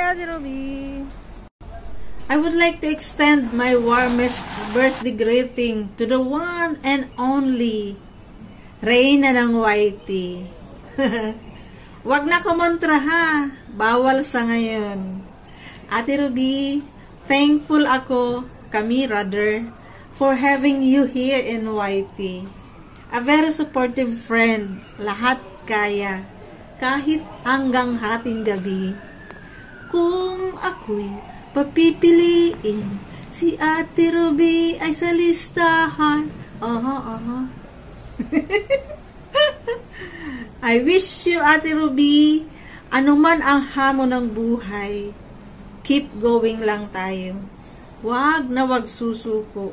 Ate Ruby. I would like to extend my warmest birthday greeting to the one and only Reyna ng YT. Wag na kumontra ha. Bawal sa ngayon. Ate Ruby, thankful kami rather, for having you here in YT. A very supportive friend. Lahat kaya. Kahit hanggang hating gabi. Kung ako'y papipiliin, si Ate Ruby ay sa listahan. I wish you, Ate Ruby, anuman ang hamon ng buhay, keep going lang tayo. Wag na wag susuko.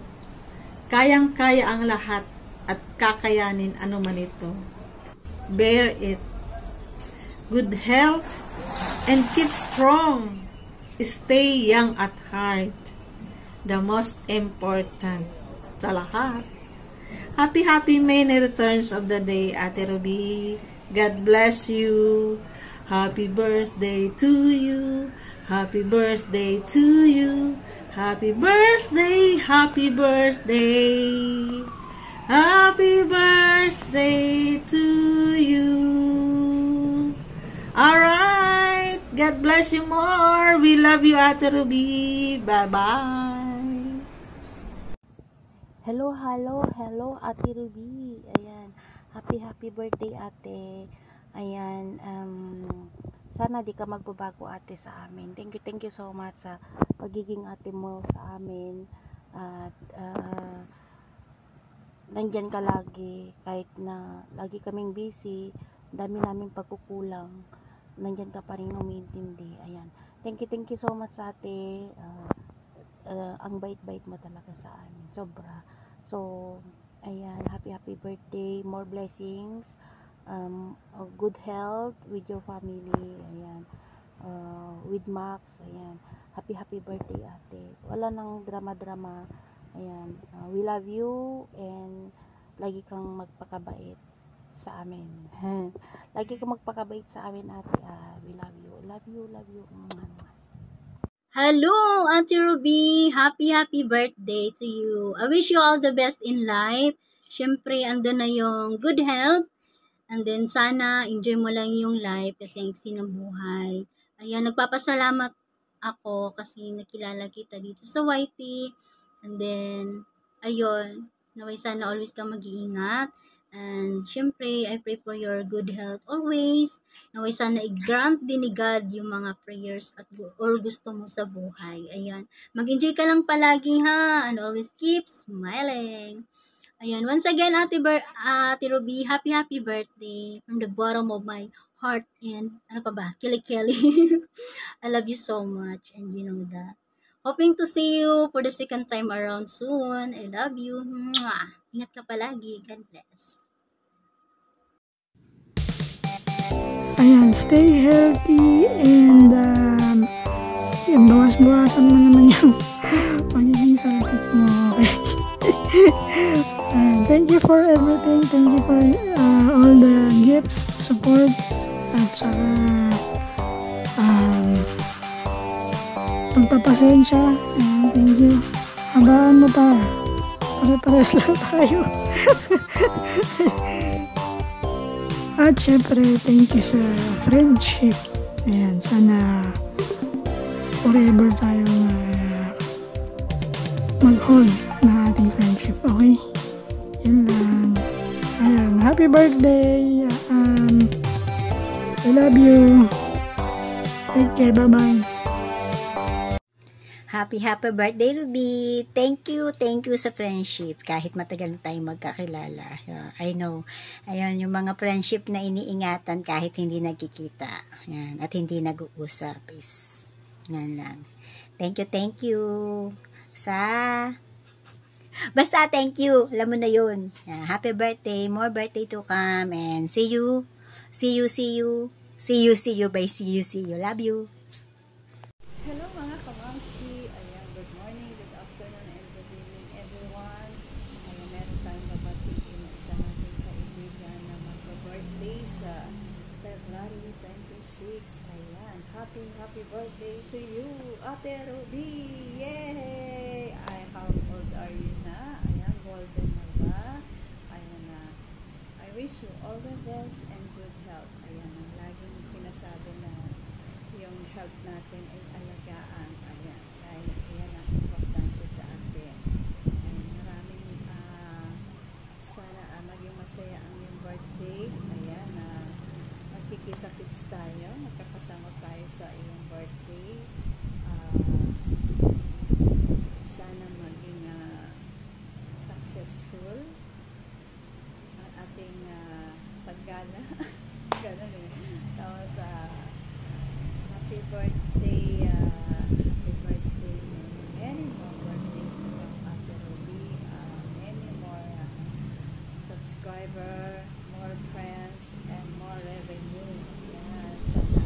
Kayang-kaya ang lahat at kakayanin anuman ito. Bear it. Good health and keep strong. Stay young at heart. The most important sa lahat. Happy many returns of the day, Ate Ruby. God bless you. Happy birthday to you. Happy birthday to you. Happy birthday, happy birthday. Happy birthday to you. Alright. God bless you more. We love you, Ate Ruby. Bye-bye. Hello, Ate Ruby. Ayan. Happy birthday, Ate. Ayan. Sana di ka magbabago, Ate, sa amin. Thank you so much sa pagiging ate mo sa amin. At nandyan ka lagi. Kahit na lagi kaming busy, dami namin pagkukulang, nandyan ka pa rin umintindi. Ayan. Thank you so much, Ate. Ang bait-bait mo talaga sa amin. Sobra. So, ayan. Happy birthday. More blessings. Good health with your family. Ayan. With Max. Ayan. Happy birthday, Ate. Wala nang drama. Ayan. We love you and lagi kang magpakabait sa amin. Lagi kang magpakabait sa amin, Ate. We love you. Love you. Hello, Ate Ruby. Happy birthday to you. I wish you all the best in life. Syempre, andun na yung good health. And then, sana, enjoy mo lang yung life kasi ang ng buhay. Ayan, nagpapasalamat ako kasi nakilala kita dito sa YT. And then, ayun, naway sana always ka mag-iingat. And syempre, I pray for your good health always. Naway sana i-grant din ni God yung mga prayers at or gusto mo sa buhay. Ayan. Mag-enjoy ka lang palagi ha. And always keep smiling. Ayan. Once again, Ate Ruby, happy birthday from the bottom of my heart and kilikili. I love you so much and you know that. Hoping to see you for the second time around soon. I love you. Mwah! Ingat ka palagi. God bless. Ayan, stay healthy and yung bawas-bawasan mo naman yung pagiging saltik mo. Okay. Thank you for everything. Thank you for all the gifts, supports, at saka pagpapasensya. Thank you. Habaan mo pa. Pare-pares lang tayo. At syempre, thank you sa friendship. Ayan, sana forever tayong mag-hold na ating friendship. Okay? Yan lang. Ayan, happy birthday. I love you. Take care. Bye-bye. Happy birthday, Ruby. Thank you sa friendship. Kahit matagal na tayong magkakilala. I know. Ayun, yung mga friendship na iniingatan kahit hindi nagkikita. Yan, at hindi nag-uusap is yan lang. Thank you basta thank you. Alam mo na yun. Happy birthday. More birthday to come. And see you. See you. Bye. See you. Love you. Hello mga kamamshi. Ayan, good morning, good afternoon, and good evening everyone. Ayan, meron tayong babatiin na isa nating kaibigan na magpa-birthday sa February 26. 6. Ayan. Happy birthday to you, Ate Ruby! Yay! How old are you na? Ayan, golden na ba? Ayan na. I wish you all the best and good health. Ayan, ang laging sinasabi na yung health natin ay alagaan. Ayan, dahil yan ang importante sa atin. Ayan, maraming sana maging masaya ang iyong birthday. Ayan, magkikita-kits tayo, magkakasama tayo sa iyong birthday. Sana maging successful ang ating paggala. Ganun eh. Tapos happy birthday, many more birthdays to come, Ate Ruby. Many more subscriber, more friends, and more revenue. Yan. Sana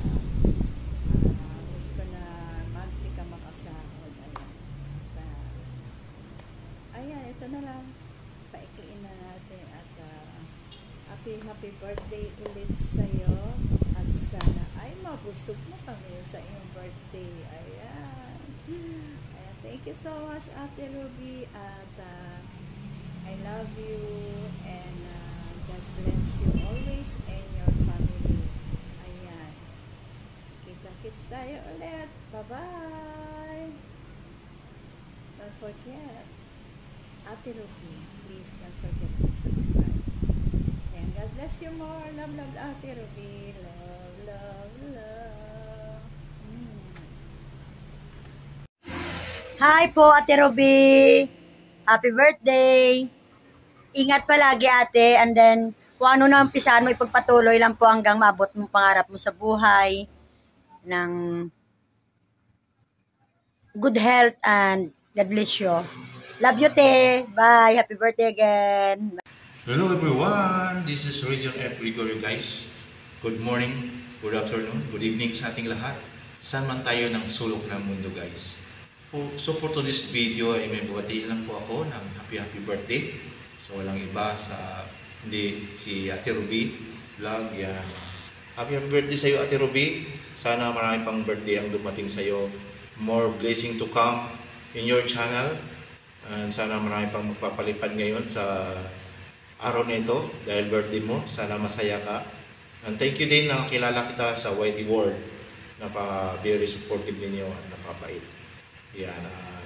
wish ko na monthly ka makasahod. Ayan, ito na lang. Paikliin na natin at happy birthday ulit sa'yo at sana ay mabusog mo kami sa iyong birthday. Ayan. Ayan. Thank you so much, Ate Ruby, at I love you and God bless you always and your family. Ayan. Kita-kits tayo ulit. Bye-bye. Don't forget, Ate Ruby, please don't forget to subscribe. And God bless you more. Love, love, Ate Ruby. Love, love, love. Hi po, Ate Ruby. Happy birthday. Ingat palagi, ate. And then, kung ano na umpisahan mo, ipagpatuloy lang po hanggang maabot mo pangarap mo sa buhay. Ng good health and God bless you. Love you, te. Bye. Happy birthday again. Hello everyone, this is Region F. Gregorio, guys. Good morning, good afternoon, good evening sa ating lahat. Saan man tayo ng sulok ng mundo, guys. So for today's video ay may babatiin lang po ako ng happy birthday. So walang iba hindi si Ate Ruby vlog. Yan. Happy birthday sa iyo, Ate Ruby. Sana marami pang birthday ang dumating sa iyo. More blessing to come in your channel. And sana marami pang magpapalipad ngayon sa araw na ito dahil birthday mo. Sana masaya ka. And thank you din na kilala kita sa YT World. Very supportive ninyo at napabait. Yan.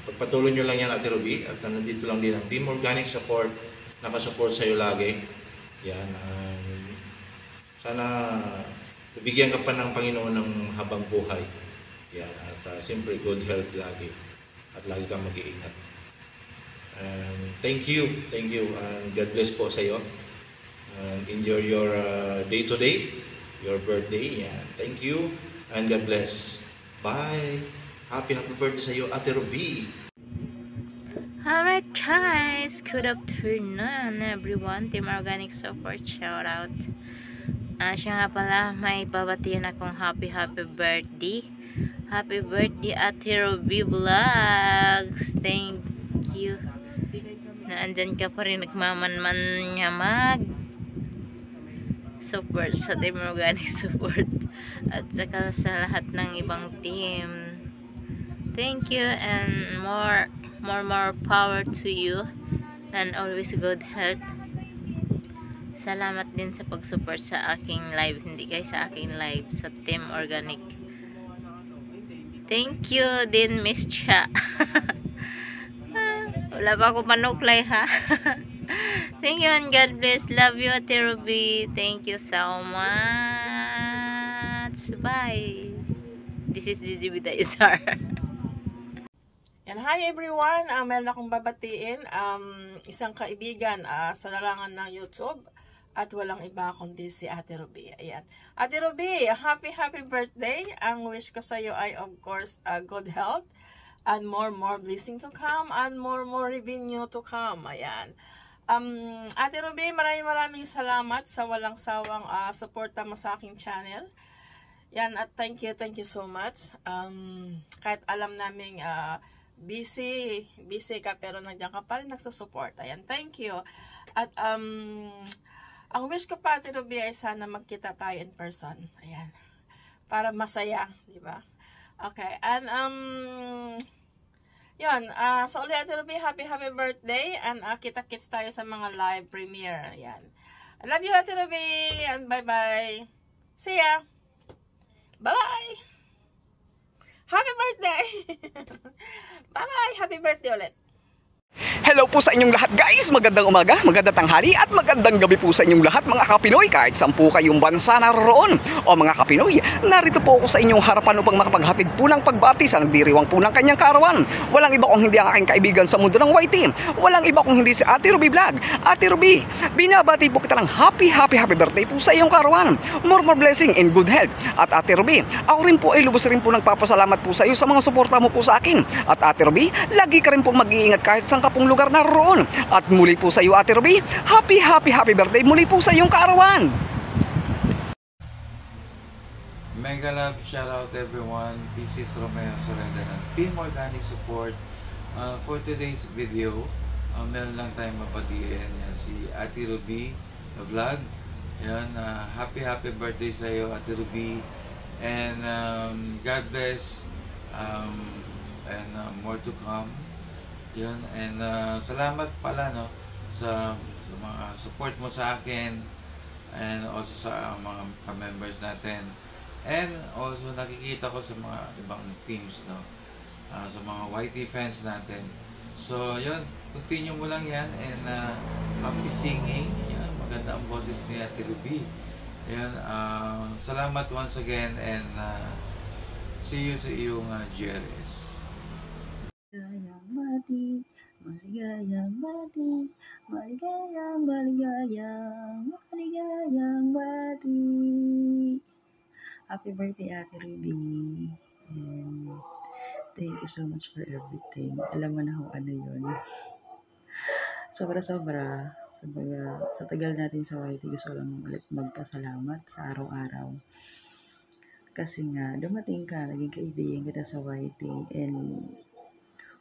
Pagpatuloy nyo lang yan, Ate Ruby. At nandito lang din ang Team Organic Support. Nakasupport sa iyo lagi. Yan. Sana bibigyan ka pa ng Panginoon ng habang buhay. Yan. At siyempre good health lagi. At lagi kang mag-iingat. Thank you, and God bless po sa iyo. Enjoy your day today, your birthday. Yeah. Thank you, and God bless. Bye. Happy birthday sa iyo, Ate Ruby. Alright guys, good afternoon everyone. Team Organic Support, shout out. Siya nga pala, may babatiyan akong happy birthday. Happy birthday, Ate Ruby Vlogs. Thank you. Naandyan ka pa rin, nagmamanman nga support sa Team Organic Support at saka sa lahat ng ibang team. Thank you and more power to you and always good health. Salamat din sa pag-support sa aking live, hindi guys, sa aking live sa Team Organic. Thank you din, Miss Cha. Wala pa ako panuklay, ha. Thank you and God bless. Love you, Ate Ruby. Thank you so much. Bye. This is Gigi Bidaisar. And hi everyone, meron akong babatiin. Isang kaibigan sa larangan ng YouTube at walang iba kundi si Ate Ruby. Ayan. Ate Ruby, happy birthday. Ang wish ko sa iyo ay of course good health. And more blessing to come and more revenue to come. Ayan. Ate Ruby, maraming salamat sa walang sawang suporta mo sa aking channel. Yan, at thank you so much. Kahit alam naming busy ka pero nandiyan ka pa rin nagsusupport. Ayan, thank you. At ang wish ko pa, Ate Ruby, ay sana magkita tayo in person. Ayan. para masaya, di ba? Okay, and yun, so ulit Ate Ruby, happy birthday, and kita-kits tayo sa mga live premiere. Yan. I love you Ate Ruby, and bye-bye. See ya! Bye-bye! Happy birthday! Bye-bye! Happy birthday ulit! Hello po sa inyong lahat guys, magandang umaga, magandang tanghali at magandang gabi po sa inyong lahat mga Kapinoy kahit saan po kayong bansa naroon. O mga Kapinoy, narito po ako sa inyong harapan upang makapaghatid po ng pagbati sa nagdiriwang po ng kanyang kaarawan. Walang iba kung hindi ang aking kaibigan sa mundo ng YT, walang iba kung hindi si Ate Ruby Vlog. Ate Ruby, binabati po kita ng happy birthday po sa iyong kaarawan. More blessing and good health. At Ate Ruby, ako rin po ay lubos rin po nagpapasalamat po sa iyo sa mga suporta mo po sa akin. At Ate Ruby, lagi ka rin po mag-iingat kahit saan ka pong lugar naroon. At muli po sa iyo Ate Ruby, happy birthday muli po sa iyong kaarawan. Mega love, shout out everyone. This is Romeo Sorenda ng Team Organic Support. For today's video, meron lang tayong mabatiin. Yan, si Ate Ruby Vlog. Yan, happy birthday sa iyo Ate Ruby. And God bless, and more to come. Yun, and salamat pala no sa mga support mo sa akin, and also sa mga ka-members natin, and also nakikita ko sa mga ibang teams no, sa mga YT fans natin. So yun, continue mo lang yan, and happy singing. Yan, maganda ang boses ni Ate Ruby. Yan, salamat once again, and see you sa iyong GRS. Maligayang bati, maligayang bati. Happy birthday Ate Ruby, and thank you so much for everything. Alam mo na kung ano yun. Sobra sa tagal natin sa YT, gusto lang ulit magpasalamat sa araw-araw. Kasi nga, dumating ka, naging kaibigan kita sa YT, and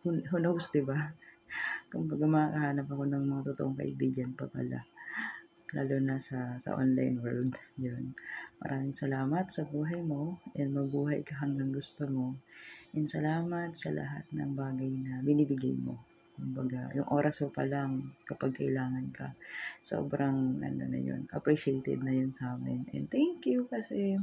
who knows, diba? Kumbaga makakahanap ako ng mga totoong kaibigan pa pala. Lalo na sa online world. Yun. Maraming salamat sa buhay mo, and mabuhay ka hanggang gusto mo. And salamat sa lahat ng bagay na binibigay mo. Kumbaga, yung oras mo pa lang kapag kailangan ka. Sobrang, appreciated na yun sa amin. And thank you kasi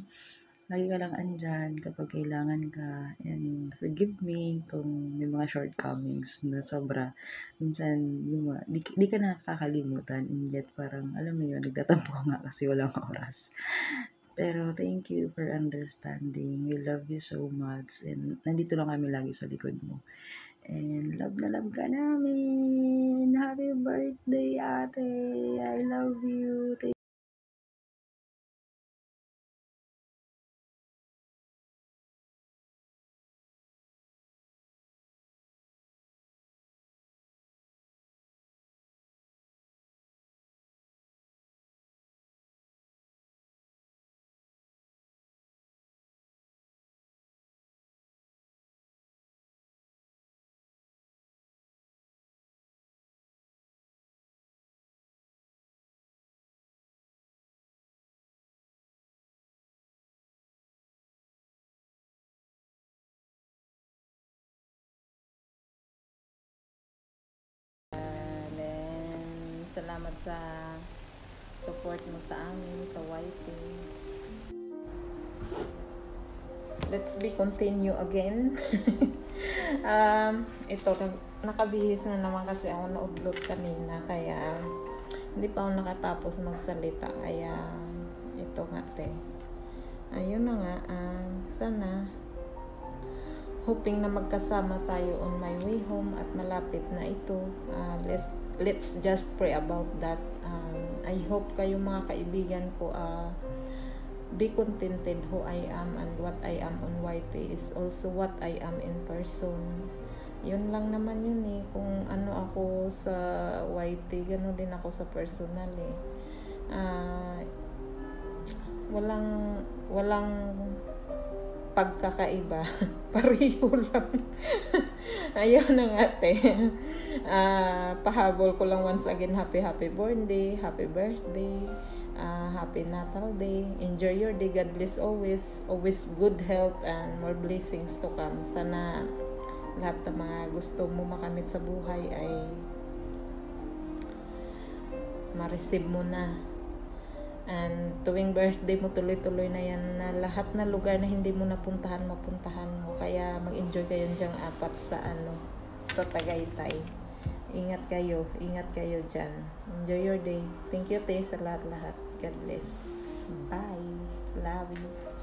lagi ka lang andyan kapag kailangan ka, and forgive me kung may mga shortcomings na sobra. Minsan, di ka nakakalimutan, and yet parang, alam mo yun, nagtatampo ka nga kasi walang oras. Pero thank you for understanding. We love you so much, and nandito lang kami lagi sa likod mo. And love na love ka namin. Happy birthday, ate. I love you. Salamat sa support mo sa amin sa YT. Let's be continue again. Ito, nakabihis na naman kasi ako naudlot kanina, kaya hindi pa ako nakatapos magsalita, kaya ito nga ayun na nga, sana hoping na magkasama tayo on my way home at malapit na ito. Let's just pray about that. I hope kayo mga kaibigan ko be contented who I am, and what I am on YT is also what I am in person. Yun lang naman yun eh. Kung ano ako sa YT, gano'n din ako sa personal eh. Walang pagkakaiba. Pareho lang. Ayun na nga pahabol ko lang once again, happy birthday. Happy Natal Day. Enjoy your day. God bless always. Always good health and more blessings to come. Sana lahat ng mga gusto mo makamit sa buhay ay ma-receive mo na. And tuwing birthday mo, tuloy-tuloy na yan na lahat na lugar na hindi mo napuntahan, mapuntahan mo. Kaya mag-enjoy kayo diyang apat sa sa Tagaytay. Ingat kayo dyan. Enjoy your day. Thank you, te, sa lahat-lahat. God bless. Bye. Love you.